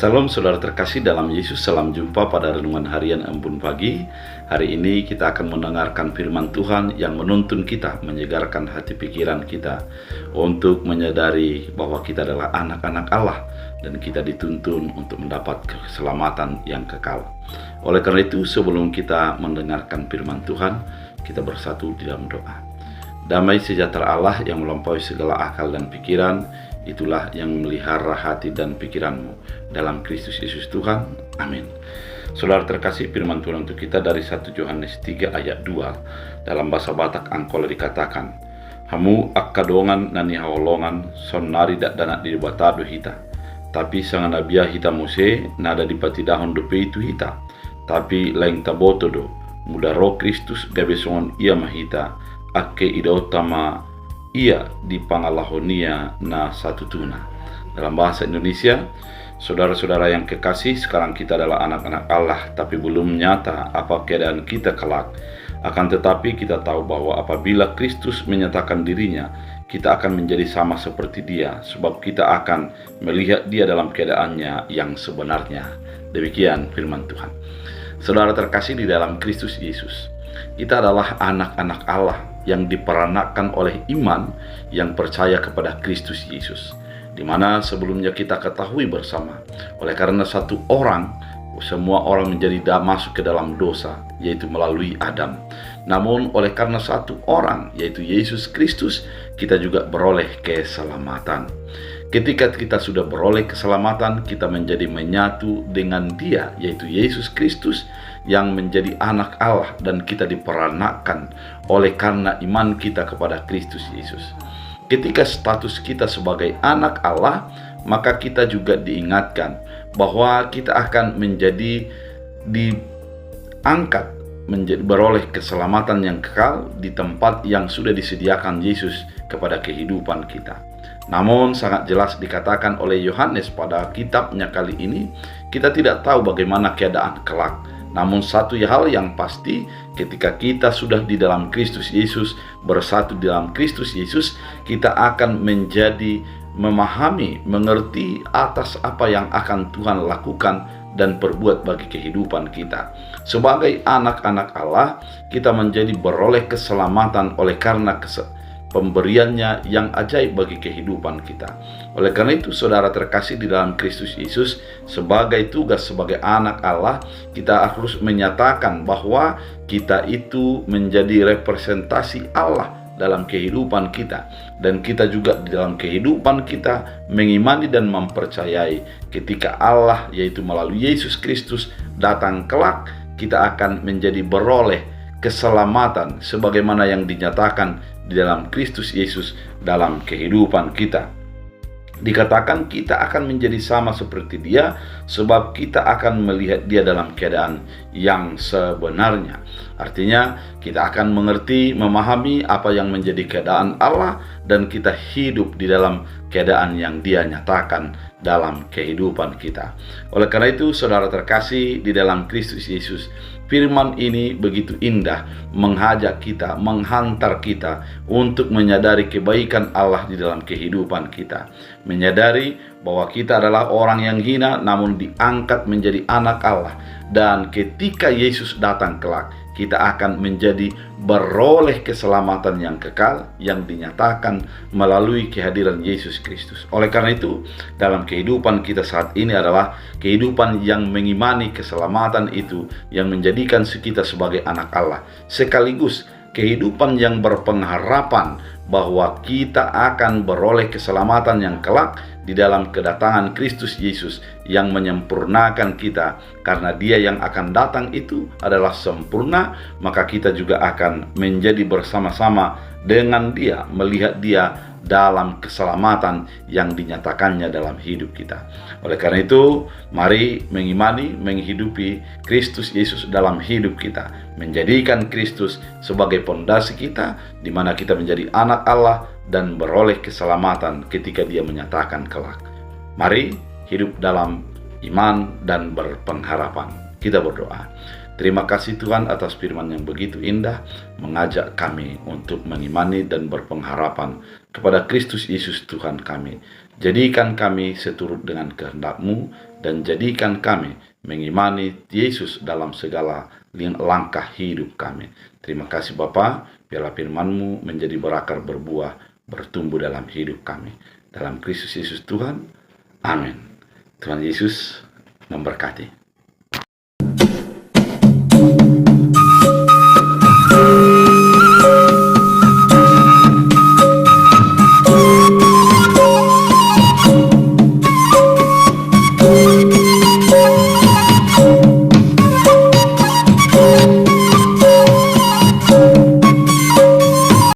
Salam saudara terkasih dalam Yesus, salam jumpa pada renungan harian Embun Pagi. Hari ini kita akan mendengarkan firman Tuhan yang menuntun kita, menyegarkan hati pikiran kita untuk menyadari bahwa kita adalah anak-anak Allah dan kita dituntun untuk mendapat keselamatan yang kekal. Oleh karena itu, sebelum kita mendengarkan firman Tuhan, kita bersatu di dalam doa. Damai sejahtera Allah yang melampaui segala akal dan pikiran, itulah yang memelihara hati dan pikiranmu dalam Kristus Yesus Tuhan. Amin. Saudara terkasih, firman Tuhan untuk kita dari 1 Yohanes 3 ayat 2. Dalam bahasa Batak Angkola dikatakan, Hamu akkadongan nani hawolongan sonari dak danak di batado hita. Tapi sangan abia hita muse nada di patidahon dope itu hita. Tapi lain tabotodo muda roh Kristus gabesongon ia mahita akke ida utama ia di pangalahonia na satu tuna. Dalam bahasa Indonesia, saudara-saudara yang kekasih, sekarang kita adalah anak-anak Allah, tapi belum nyata apa keadaan kita kelak. Akan tetapi kita tahu bahwa apabila Kristus menyatakan dirinya, kita akan menjadi sama seperti Dia, sebab kita akan melihat Dia dalam keadaannya yang sebenarnya. Demikian firman Tuhan. Saudara terkasih di dalam Kristus Yesus, kita adalah anak-anak Allah yang diperanakkan oleh iman yang percaya kepada Kristus Yesus, di mana sebelumnya kita ketahui bersama, oleh karena satu orang, semua orang menjadi masuk ke dalam dosa, yaitu melalui Adam. Namun oleh karena satu orang, yaitu Yesus Kristus, kita juga beroleh keselamatan. Ketika kita sudah beroleh keselamatan, kita menjadi menyatu dengan Dia, yaitu Yesus Kristus, yang menjadi anak Allah, dan kita diperanakkan oleh karena iman kita kepada Kristus Yesus. Ketika status kita sebagai anak Allah, maka kita juga diingatkan bahwa kita akan menjadi diangkat, beroleh keselamatan yang kekal di tempat yang sudah disediakan Yesus kepada kehidupan kita. Namun sangat jelas dikatakan oleh Yohanes pada kitabnya kali ini, kita tidak tahu bagaimana keadaan kelak. Namun satu hal yang pasti, ketika kita sudah di dalam Kristus Yesus, bersatu di dalam Kristus Yesus, kita akan menjadi memahami, mengerti atas apa yang akan Tuhan lakukan dan perbuat bagi kehidupan kita. Sebagai anak-anak Allah, kita menjadi beroleh keselamatan oleh karena pemberiannya yang ajaib bagi kehidupan kita. Oleh karena itu, saudara terkasih di dalam Kristus Yesus, sebagai tugas sebagai anak Allah, kita harus menyatakan bahwa kita itu menjadi representasi Allah dalam kehidupan kita, dan kita juga di dalam kehidupan kita mengimani dan mempercayai ketika Allah, yaitu melalui Yesus Kristus, datang kelak, kita akan menjadi beroleh keselamatan sebagaimana yang dinyatakan di dalam Kristus Yesus dalam kehidupan kita. Dikatakan kita akan menjadi sama seperti Dia, sebab kita akan melihat Dia dalam keadaan yang sebenarnya. Artinya kita akan mengerti, memahami apa yang menjadi keadaan Allah, dan kita hidup di dalam keadaan yang Dia nyatakan dalam kehidupan kita. Oleh karena itu, saudara terkasih di dalam Kristus Yesus, firman ini begitu indah, mengajak kita, menghantar kita untuk menyadari kebaikan Allah di dalam kehidupan kita. Menyadari bahwa kita adalah orang yang hina, namun diangkat menjadi anak Allah. Dan ketika Yesus datang kelak, kita akan menjadi beroleh keselamatan yang kekal yang dinyatakan melalui kehadiran Yesus Kristus. Oleh karena itu, dalam kehidupan kita saat ini adalah kehidupan yang mengimani keselamatan itu, yang menjadikan kita sebagai anak Allah, sekaligus kehidupan yang berpengharapan bahwa kita akan beroleh keselamatan yang kelak di dalam kedatangan Kristus Yesus yang menyempurnakan kita. Karena Dia yang akan datang itu adalah sempurna, maka kita juga akan menjadi bersama-sama dengan Dia, melihat Dia dalam keselamatan yang dinyatakannya dalam hidup kita. Oleh karena itu, mari mengimani, menghidupi Kristus Yesus dalam hidup kita, menjadikan Kristus sebagai pondasi kita, di mana kita menjadi anak Allah dan beroleh keselamatan ketika Dia menyatakan kelak. Mari hidup dalam iman dan berpengharapan. Kita berdoa. Terima kasih Tuhan atas firman yang begitu indah, mengajak kami untuk mengimani dan berpengharapan kepada Kristus Yesus Tuhan kami. Jadikan kami seturut dengan kehendak-Mu, dan jadikan kami mengimani Yesus dalam segala langkah hidup kami. Terima kasih Bapa, biarlah firman-Mu menjadi berakar, berbuah, bertumbuh dalam hidup kami. Dalam Kristus Yesus Tuhan, amin. Tuhan Yesus memberkati.